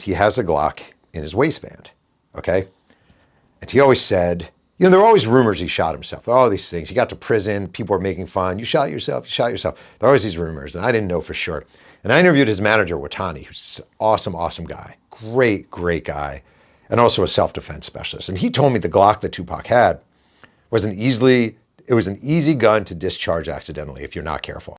He has a Glock in his waistband, okay? And he always said, you know, there were always rumors he shot himself. All these things. He got to prison. People were making fun. You shot yourself. You shot yourself. There are always these rumors, and I didn't know for sure. And I interviewed his manager, Watani, who's an awesome, awesome guy. Great, great guy. And also a self-defense specialist. And he told me the Glock that Tupac had was an easy gun to discharge accidentally if you're not careful.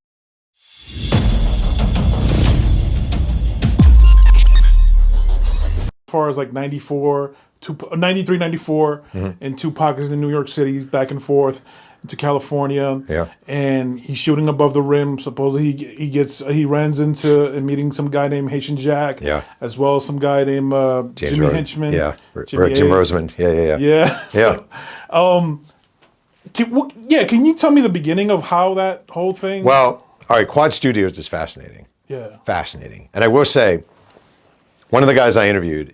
As far as like 94, 93, 94, and Tupac is in New York City, back and forth to California. Yeah. And he's shooting above the rim. Supposedly he runs into and meeting some guy named Haitian Jack. Yeah. As well as some guy named Jimmy Henchman. Yeah. Jim A's. Roseman. Yeah. Yeah. So, can you tell me the beginning of how that whole thing? Well, all right, Quad Studios is fascinating. Yeah. Fascinating. And I will say, one of the guys I interviewed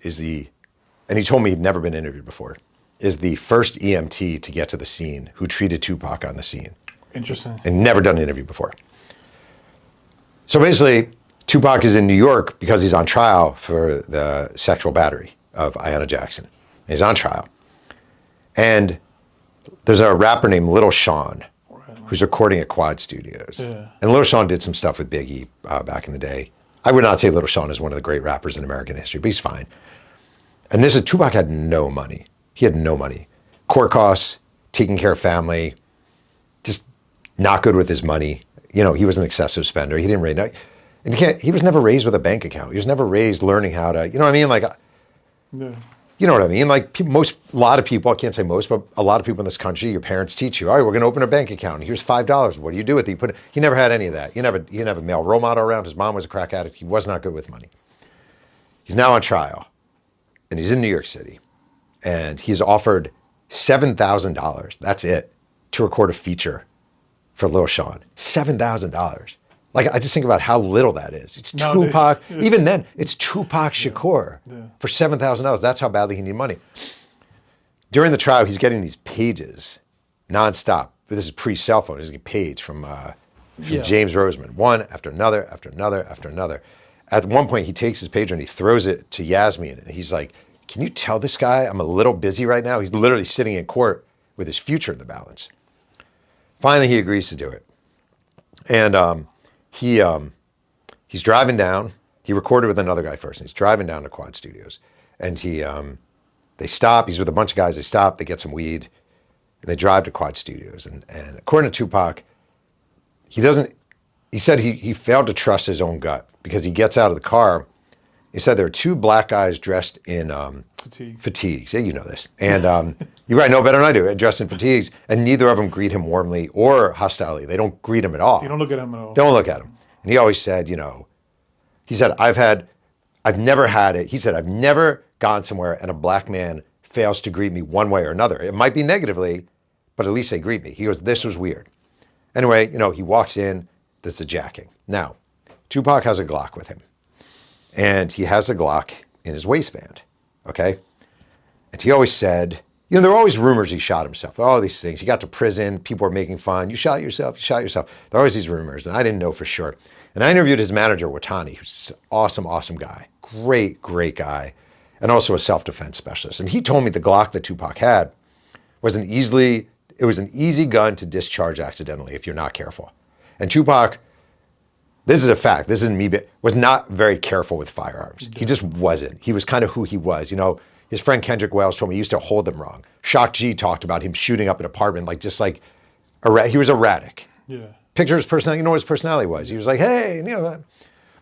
and he told me he'd never been interviewed before, is the first EMT to get to the scene who treated Tupac on the scene. Interesting. And never done an interview before. So basically, Tupac is in New York because he's on trial for the sexual battery of Ayanna Jackson. And he's on trial. And there's a rapper named Little Sean who's recording at Quad Studios. Yeah. And Little Sean did some stuff with Biggie back in the day. I would not say Little Sean is one of the great rappers in American history, but he's fine. And Tupac had no money. He had no money. Court costs, taking care of family, just not good with his money. You know, he was an excessive spender. He didn't raise, and he was never raised with a bank account. He was never raised learning how to, you know what I mean? Like, yeah. You know what I mean? Like a lot of people, I can't say most, but a lot of people in this country, your parents teach you, all right, we're going to open a bank account. And here's $5. What do you do with it? He never had any of that. He didn't have a male role model around. His mom was a crack addict. He was not good with money. He's now on trial, and he's in New York City, and he's offered $7,000. That's it, to record a feature for Lil Sean. $7,000. Like, I just think about how little that is. It's Tupac. Even then, it's Tupac Shakur for $7,000. That's how badly he needed money. During the trial, he's getting these pages nonstop. But this is pre-cell phone. He's getting a page from James Roseman, one after another, after another, after another. At one point, he takes his pager and he throws it to Yasmin. And he's like, can you tell this guy I'm a little busy right now? He's literally sitting in court with his future in the balance. Finally, he agrees to do it. And he's driving down. He recorded with another guy first. And he's driving down to Quad Studios. And they stop. He's with a bunch of guys. They stop. They get some weed. And they drive to Quad Studios. And according to Tupac, he said he failed to trust his own gut because he gets out of the car. He said there are two black guys dressed in fatigues. Yeah, you know this. And you probably know better than I do. Dressed in fatigues. And neither of them greet him warmly or hostilely. They don't greet him at all. You don't look at him at all. Don't look at him. And he always said, he said, I've never had it. He said, I've never gone somewhere and a black man fails to greet me one way or another. It might be negatively, but at least they greet me. He goes, this was weird. Anyway, he walks in, there's the jacking. Now, Tupac has a Glock with him. And he has a Glock in his waistband, okay? And he always said, there were always rumors he shot himself. All these things. He got to prison. People were making fun. You shot yourself. You shot yourself. There are always these rumors, and I didn't know for sure. And I interviewed his manager, Watani, who's an awesome, awesome guy. Great, great guy. And also a self-defense specialist. And he told me the Glock that Tupac had was an easy gun to discharge accidentally if you're not careful. And Tupac, this is a fact, this isn't me, but was not very careful with firearms. He just wasn't. He was kind of who he was. His friend Kendrick Wells told me he used to hold them wrong. Shock G talked about him shooting up an apartment, he was erratic. Yeah. Picture his personality, you know what his personality was. He was like, hey, all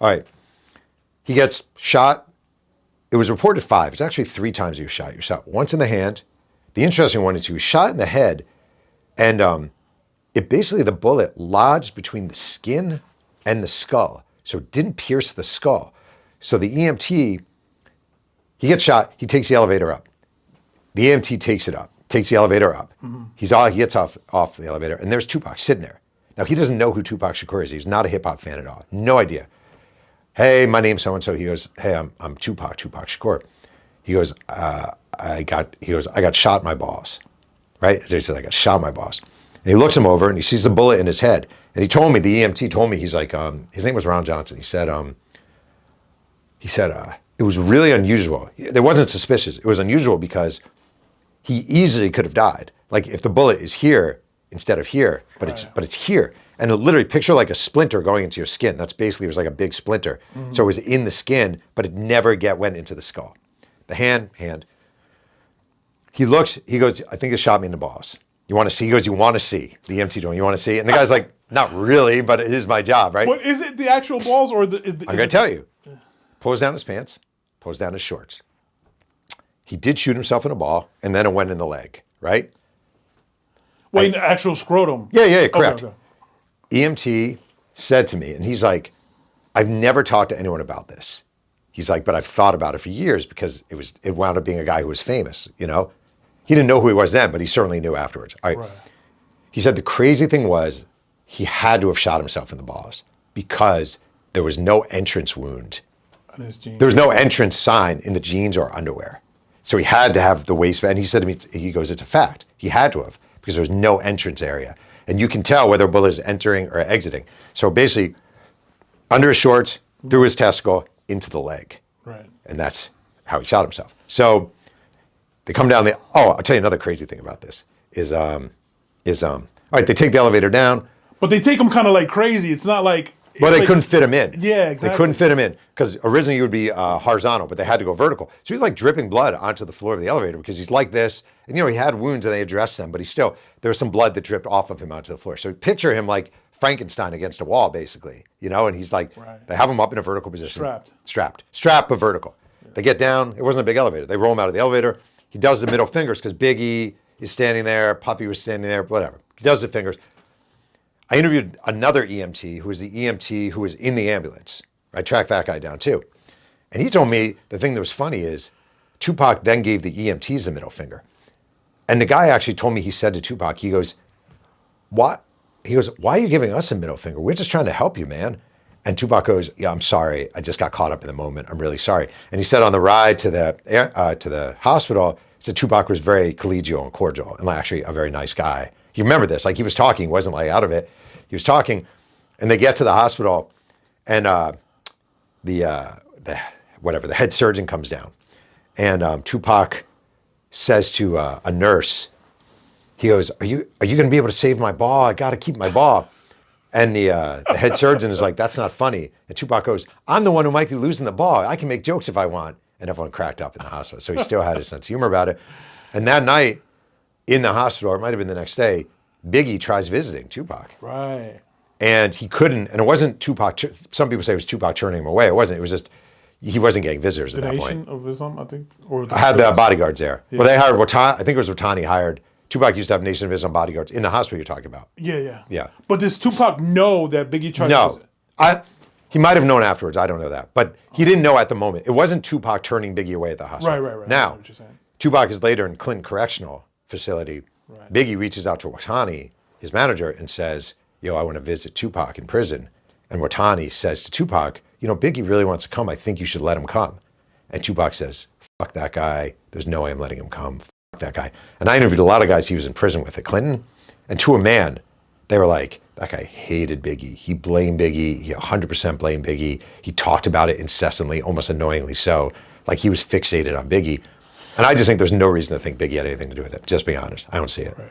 right. He gets shot. It was reported 5. It's actually 3 times he was shot. He was shot once in the hand. The interesting one is he was shot in the head, and the bullet lodged between the skin and the skull. So it didn't pierce the skull. So the EMT, he gets shot, he takes the elevator up. The EMT takes the elevator up. Mm-hmm. He gets off the elevator, and there's Tupac sitting there. Now, he doesn't know who Tupac Shakur is. He's not a hip-hop fan at all. No idea. Hey, my name's so-and-so. He goes, hey, I'm Tupac Shakur. He goes, I got shot in my balls. Right? As he said, I got shot in my balls. And he looks him over, and he sees the bullet in his head. And he told me, the EMT told me, he's like, his name was Ron Johnson. He said, it was really unusual. It wasn't suspicious. It was unusual because he easily could have died. Like if the bullet is here instead of here, but it's here. And literally picture like a splinter going into your skin. That's basically, it was like a big splinter. So it was in the skin, but it never went into the skull. The hand. He looks, he goes, I think it shot me in the balls. You want to see? He goes, you want to see? The EMT doing, you want to see? And the guy's like, not really, but it is my job, right? But is it the actual balls or the? I'm going to tell you. Pulls down his pants, pulls down his shorts. He did shoot himself in the ball, and then it went in the leg, right? Wait, in the actual scrotum? Yeah, correct. Okay. EMT said to me, and he's like, I've never talked to anyone about this. He's like, but I've thought about it for years because it wound up being a guy who was famous, you know? He didn't know who he was then, but he certainly knew afterwards. All right. He said the crazy thing was he had to have shot himself in the balls because there was no entrance wound. On his jeans. There was no entrance sign in the jeans or underwear. So he had to have the waistband. He said to me, he goes, it's a fact. He had to have because there was no entrance area. And you can tell whether a bullet is entering or exiting. So basically, under his shorts, through his testicle, into the leg. Right. And that's how he shot himself. So they come down I'll tell you another crazy thing about this all right, they take the elevator down. But they take him kind of like crazy. It's not like. Well, they couldn't fit him in. Yeah, exactly. They couldn't fit him in because originally he would be horizontal, but they had to go vertical. So he's like dripping blood onto the floor of the elevator because he's like this. And, you know, he had wounds and they addressed them, but there was some blood that dripped off of him onto the floor. So picture him like Frankenstein against a wall, basically, you know, and he's like, they have him up in a vertical position. Strapped, but vertical. Yeah. They get down. It wasn't a big elevator. They roll him out of the elevator. He does the middle fingers because Biggie is standing there. Puffy was standing there, whatever. He does the fingers. I interviewed another EMT who was the EMT who was in the ambulance. I tracked that guy down too. And he told me the thing that was funny is Tupac then gave the EMTs the middle finger. And the guy actually told me, he said to Tupac, he goes, what? He goes, why are you giving us a middle finger? We're just trying to help you, man. And Tupac goes, yeah, I'm sorry. I just got caught up in the moment. I'm really sorry. And he said on the ride to the hospital, he said Tupac was very collegial and cordial and actually a very nice guy. You remember this, like he was talking, he wasn't like out of it. He was talking, and they get to the hospital, and the head surgeon comes down, and Tupac says to a nurse, he goes, "Are you going to be able to save my ball? I got to keep my ball." And the head surgeon is like, "That's not funny." And Tupac goes, "I'm the one who might be losing the ball. I can make jokes if I want." And everyone cracked up in the hospital. So he still had his sense of humor about it. And that night in the hospital, or it might have been the next day, Biggie tries visiting Tupac. Right. And he couldn't, and it wasn't Tupac. Some people say it was Tupac turning him away. It wasn't. It was just, he wasn't getting visitors at that point. Nation of Islam, I think? Or I had the bodyguards there. Yeah. Well, they hired Watani. I think it was Watani hired. Tupac used to have Nation of Islam bodyguards in the hospital you're talking about. Yeah. But does Tupac know that Biggie tried to visit? He might have known afterwards. I don't know that. But he didn't know at the moment. It wasn't Tupac turning Biggie away at the hospital. Right. Now, Tupac is later in Clinton Correctional Facility. Right. Biggie reaches out to Watani, his manager, and says, yo, I want to visit Tupac in prison. And Watani says to Tupac, you know, Biggie really wants to come. I think you should let him come. And Tupac says, fuck that guy. There's no way I'm letting him come. Fuck that guy. And I interviewed a lot of guys he was in prison with at Clinton. And to a man, they were like, that guy hated Biggie. He blamed Biggie. He 100% blamed Biggie. He talked about it incessantly, almost annoyingly so. Like he was fixated on Biggie. And I just think there's no reason to think Biggie had anything to do with it. Just be honest. I don't see it. Right.